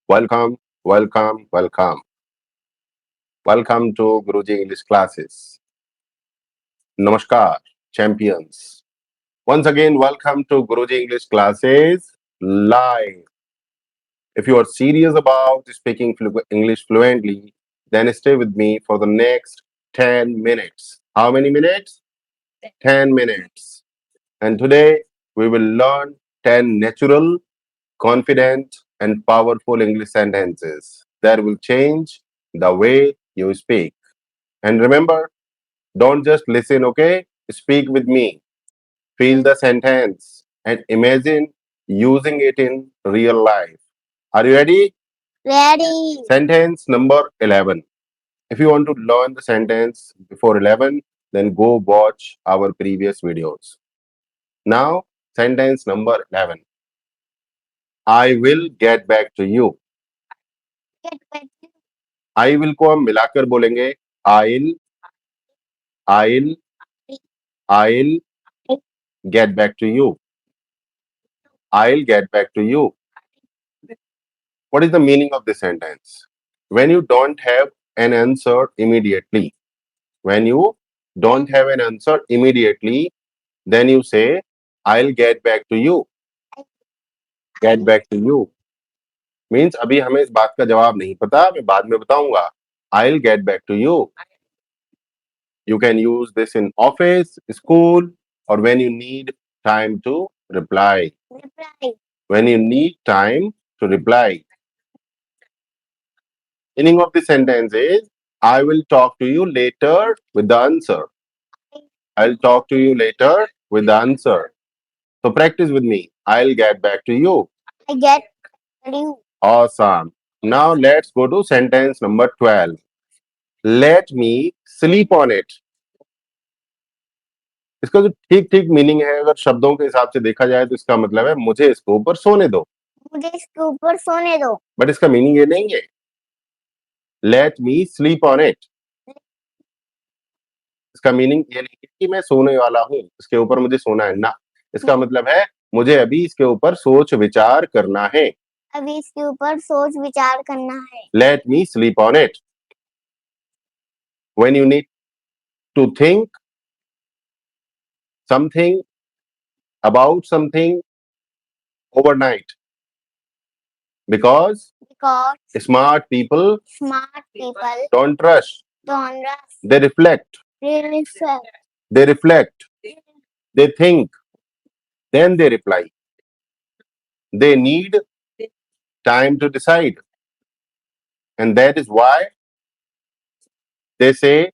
Welcome, welcome, welcome. Welcome to Guruji English classes. Namaskar, champions. Once again, welcome to Guruji English classes live. If you are serious about speaking English fluently, then stay with me for the next 10 minutes. How many minutes? 10 minutes. And today we will learn 10 natural, confident, and powerful English sentences that will change the way you speak. And remember, don't just listen, okay? Speak with me. Feel the sentence and imagine using it in real life. Are you ready? Ready. Sentence number 11. If you want to learn the sentence before 11, then go watch our previous videos. Now, sentence number 11. I will get back to you. Get back to I will को हम मिलाकर बोलेंगे I'll, I'll, I'll get back to you. I'll get back to you. What is the meaning of this sentence? When you don't have an answer immediately, when you don't have an answer immediately, then you say, I'll get back to you. Get back to you. Means अभी हमें इस बात का जवाब नहीं पता, मैं बाद में बताऊंगा. I'll get back to you. You can use this in office, school, or when you need time to reply. reply. When you need time to reply. Meaning of the sentence is, I will talk to you later with the answer. I'll talk to you later with the answer. So practice with me. I'll get back to you. I get you. Awesome. Now let's go to sentence number 12. Let me sleep on it. इसका जो ठीक ठीक meaning है अगर शब्दों के हिसाब से देखा जाए तो इसका मतलब है मुझे इसके ऊपर सोने दो. मुझे इसके ऊपर सोने दो. बट इसका मीनिंग ये नहीं है. Let me sleep on it. इसका मीनिंग ये नहीं है कि मैं सोने वाला हूं, इसके ऊपर मुझे सोना है ना. इसका मतलब है मुझे अभी इसके ऊपर सोच विचार करना है. अभी इसके ऊपर सोच विचार करना है. Let me sleep on it. When you need to think something about something overnight, because smart people don't rush. They reflect. They think, then they reply. They need time to decide, and that is why they say,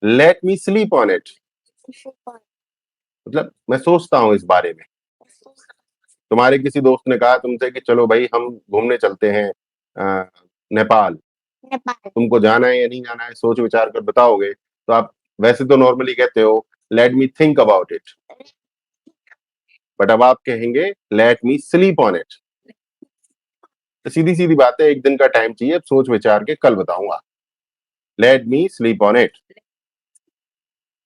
let me sleep on it. मतलब मैं सोचता हूं इस बारे में. तुम्हारे किसी दोस्त ने कहा तुमसे कि चलो भाई हम घूमने चलते हैं नेपाल. तुमको जाना है या नहीं जाना है सोच विचार कर बताओगे. तो आप वैसे तो नॉर्मली कहते हो let me think about it, but अब आप कहेंगे late me sleep on it. तो सीधी सीधी बात है, एक दिन का टाइम चाहिए, अब सोच विचार के कल बताऊंगा. Let me sleep on it.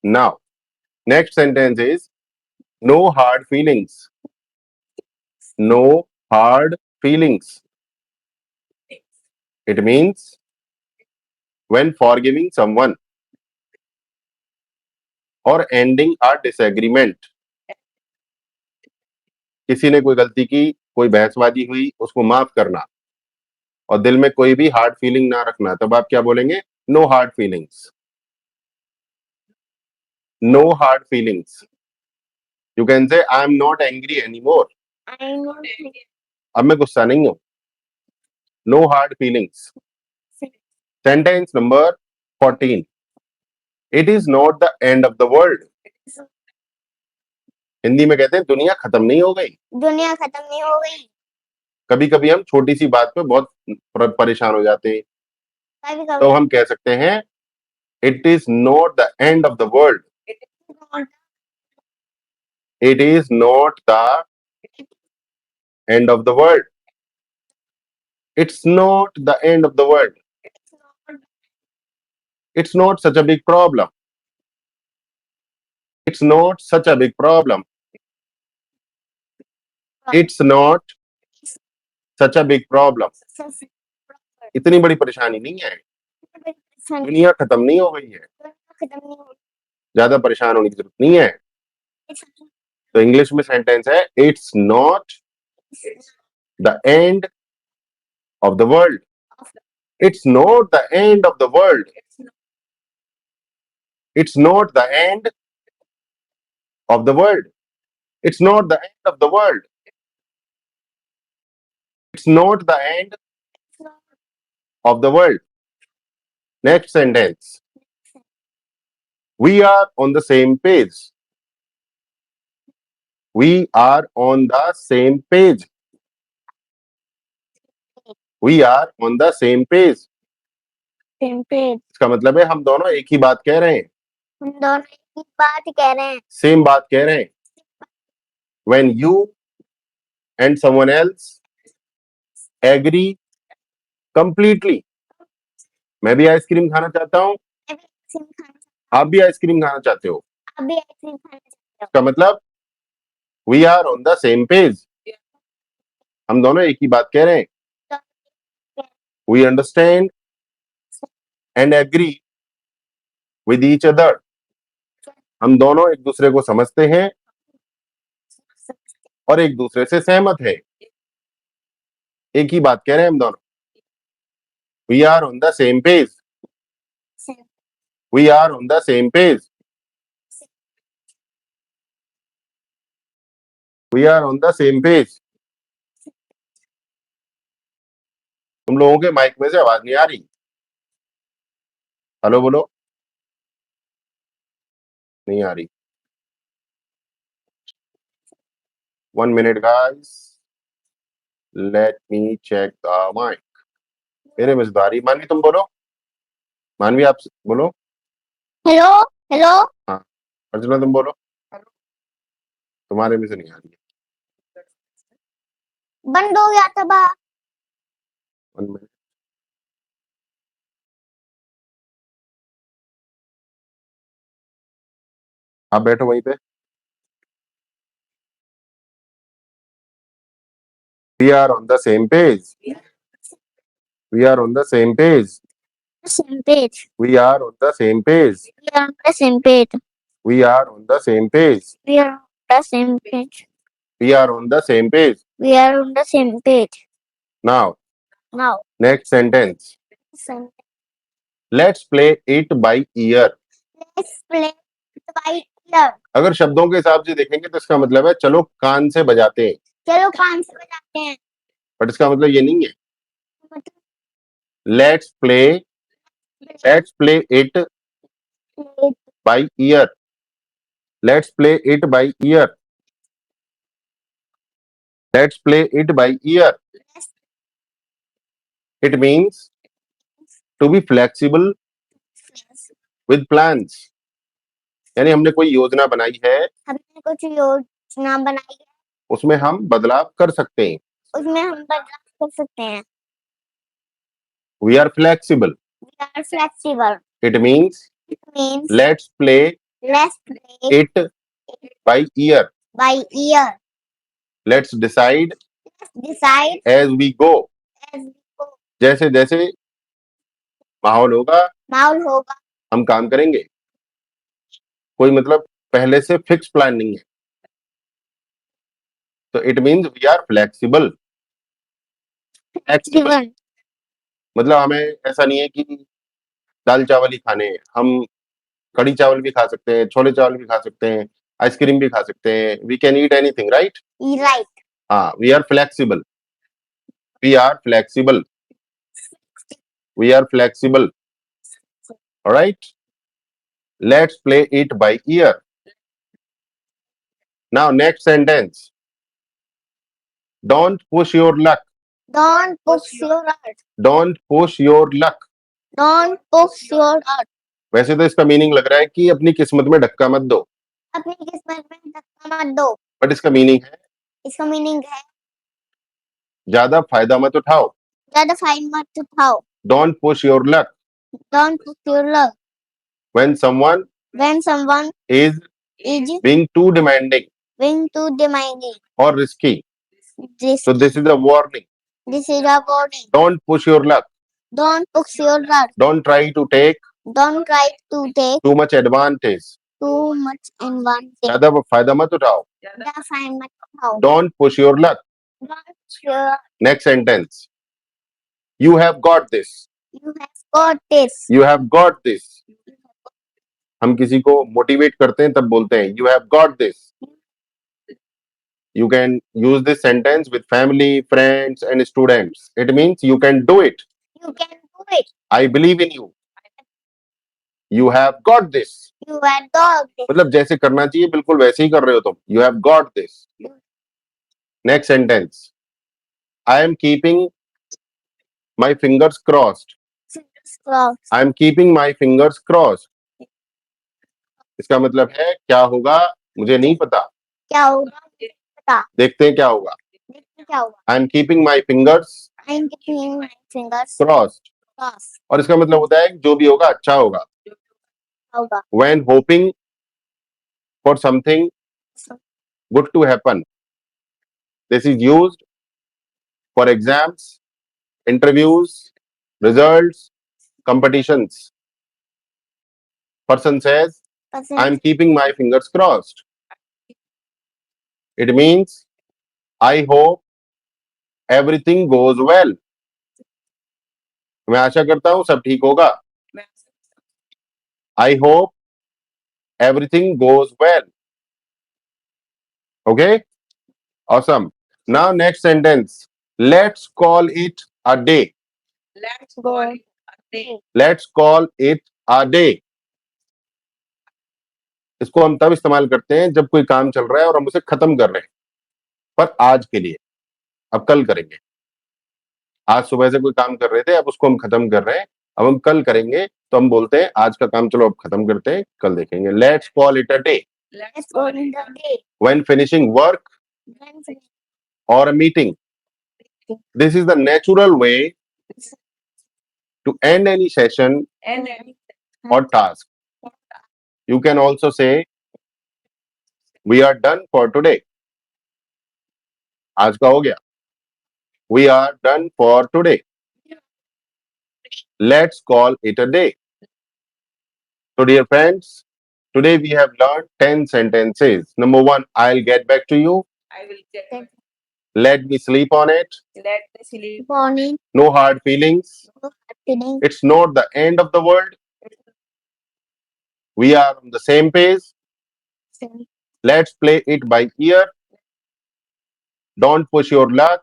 Now next sentence is no hard feelings. No hard feelings. It means when forgiving someone or ending a disagreement. किसी ने कोई गलती की, कोई बहसबाजी हुई, उसको माफ करना और दिल में कोई भी हार्ड फीलिंग ना रखना, तब आप क्या बोलेंगे? No hard feelings. No hard feelings. You can say I am not angry anymore. अब मैं गुस्सा नहीं हूं. No hard feelings. Sentence number 14. It is not the end of the world. Hindi में कहते हैं दुनिया खत्म नहीं हो गई. दुनिया खत्म नहीं हो गई. कभी कभी हम छोटी सी बात पे बहुत परेशान हो जाते हैं, तो हम कह सकते हैं it is not the end of the world. It is not the end of the world. It's not the end of the world. It's not such a big problem. It's not such a big problem. It's not such a big problem, इतनी बड़ी परेशानी नहीं है, दुनिया खत्म नहीं हो गई है, खत्म नहीं हो ज्यादा परेशान होने की जरूरत नहीं है। तो इंग्लिश में सेंटेंस है, it's not the end of the world, it's not the end of the world, it's not the end of the world, it's not the end of the world, it's not the and of the world. Next sentence. We are on the same page. We are on the same page. We are on the same page. Same page. इसका मतलब है हम दोनों एक ही बात कह रहे हैं, हम दोनों एक ही बात कह रहे हैं, सेम बात कह रहे हैं. When you and someone else agree completely. मैं भी आइसक्रीम खाना चाहता हूँ, मैं भी आइसक्रीम खाना आप भी आइसक्रीम खाना चाहते हो. आप भी आइसक्रीम खाना चाहते हो. इसका मतलब we are on the same page. हम दोनों एक ही बात कह रहे हैं. We understand and agree with each other. हम दोनों एक दूसरे को समझते हैं और एक दूसरे से सहमत है. एक ही बात कह रहे हैं हम दोनों. We are on the same page. We are on the same page. We are on the same page. तुम लोगों के माइक में से आवाज नहीं आ रही. हेलो बोलो. नहीं आ रही. 1 minute guys. Let me check the mic. मेरे में से तो आ रही. मानवी तुम बोलो. मानवी आप बोलो. Hello hello. अर्चना तुम बोलो. तुम्हारे में से नहीं आ रही. बंद हो गया था बा. 1 minute. आप बैठो वहीं पे. We are on the same page. We are on the same page. Same page. We are on the same page. We are on the same page. We are on the same page. We are on the same page. We are on the same page. We are on the same page. Now, Now, next sentence. same. Let's play it by ear. Let's play by ear. अगर शब्दों के हिसाब से देखेंगे तो इसका मतलब है चलो कान से बजाते हैं. चलो कान से बजाते हैं. बट इसका मतलब ये नहीं है. मतलब Let's play it by ear. Let's play it by ear. Let's play it by ear. It means to be flexible with plans. यानी हमने कोई योजना बनाई है, हमने कुछ योजना बनाई है, उसमें हम बदलाव कर सकते हैं. उसमें हम बदलाव कर सकते हैं. We are flexible. We are flexible. It means It means let's play it by ear. by ear. Let's decide Decide as we go. as we go. जैसे जैसे माहौल होगा माहौल होगा, हम काम करेंगे. कोई मतलब पहले से फिक्स प्लान नहीं है. तो it means we are flexible. जीवन. मतलब हमें ऐसा नहीं है कि दाल चावल ही खाने हैं. हम कड़ी चावल भी खा सकते हैं, छोले चावल भी खा सकते हैं, आइसक्रीम भी खा सकते हैं. We can eat anything, right? Right. हाँ, we are flexible. We are flexible. We are flexible. Alright. Let's play it by ear. Now next sentence. Don't push your luck. Don't push your heart. Don't push your luck. Don't push your heart. वैसे तो इसका meaning लग रहा है कि अपनी किस्मत में धक्का मत दो. अपनी किस्मत में धक्का मत दो. बट इसका मीनिंग है इसका मीनिंग है ज्यादा फायदा मत उठाओ. ज्यादा फाइन मत उठाओ. Don't push your luck. Don't push your luck. When someone When someone is is being too demanding being too demanding, or risky, this so this is a warning. This is a warning. Don't push your luck. Don't push your luck. Don't try to take Don't try to take too much advantage. too much advantage. ज्यादा फायदा मत उठाओ. The fine must how. Don't push your luck. Don't push your. Next sentence. You have got this. You have got this. You have got this. हम किसी को motivate करते हैं तब बोलते हैं you have got this. You can use this sentence with family, friends and students. It means you can do it. You can do it. I believe in you. You have got this. You have got this. मतलब जैसे करना चाहिए बिल्कुल वैसे ही कर रहे हो तुम. You have got this. Next sentence. I am keeping my fingers crossed. Fingers crossed. I am keeping my fingers crossed. इसका मतलब है क्या होगा मुझे नहीं पता. क्या होगा मुझे पता. देखते हैं क्या होगा. देखते क्या होगा. I am keeping my fingers I am keeping my fingers crossed. crossed. और इसका मतलब होता है जो भी होगा अच्छा होगा. होगा. When hoping for something good to happen. This is used for exams, interviews, results, competitions. Person says, I am keeping my fingers crossed. It means, I hope everything goes well. मैं आशा करता हूं सब ठीक होगा. I hope everything goes well. Okay? Awesome. Now next sentence. Let's call it a day. Let's call it a day. Let's call it a day. इसको हम तब इस्तेमाल करते हैं जब कोई काम चल रहा है और हम उसे खत्म कर रहे हैं. पर आज के लिए. अब कल करेंगे. आज सुबह से कोई काम कर रहे थे अब उसको हम खत्म कर रहे हैं. अब हम कल करेंगे तो हम बोलते हैं आज का काम चलो अब खत्म करते हैं कल देखेंगे. Let's call it a day. Let's Let's call go it in the a day. When finishing work When finishing or a meeting. This is the natural way to end any session and or task. You can also say, we are done for today. आज का हो गया. We are done for today. Let's call it a day. So dear friends, today we have learned 10 sentences. Number 1, I'll get back to you. I will get Let me sleep on it. let me sleep. morning, No hard feelings. feeling It's not the end of the world. We are on the same page. Let's play it by ear. Don't push your luck.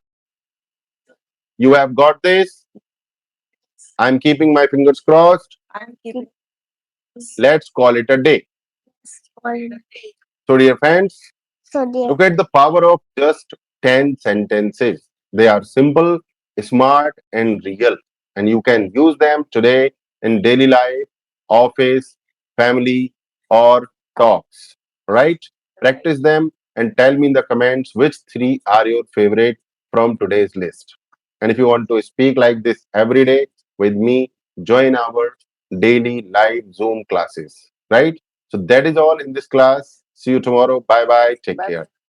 You have got this. I'm keeping my fingers crossed. I'm keeping Let's call it a day. all. a day. So dear friends, So dear, look at the power of just 10 sentences. They are simple, smart and real. And you can use them today in daily life, office, family or talks. Right? Practice them and tell me in the comments which 3 are your favorite from today's list. And if you want to speak like this every day with me, join our daily live Zoom classes. Right? So that is all in this class. See you tomorrow. Bye bye. Take Bye. care.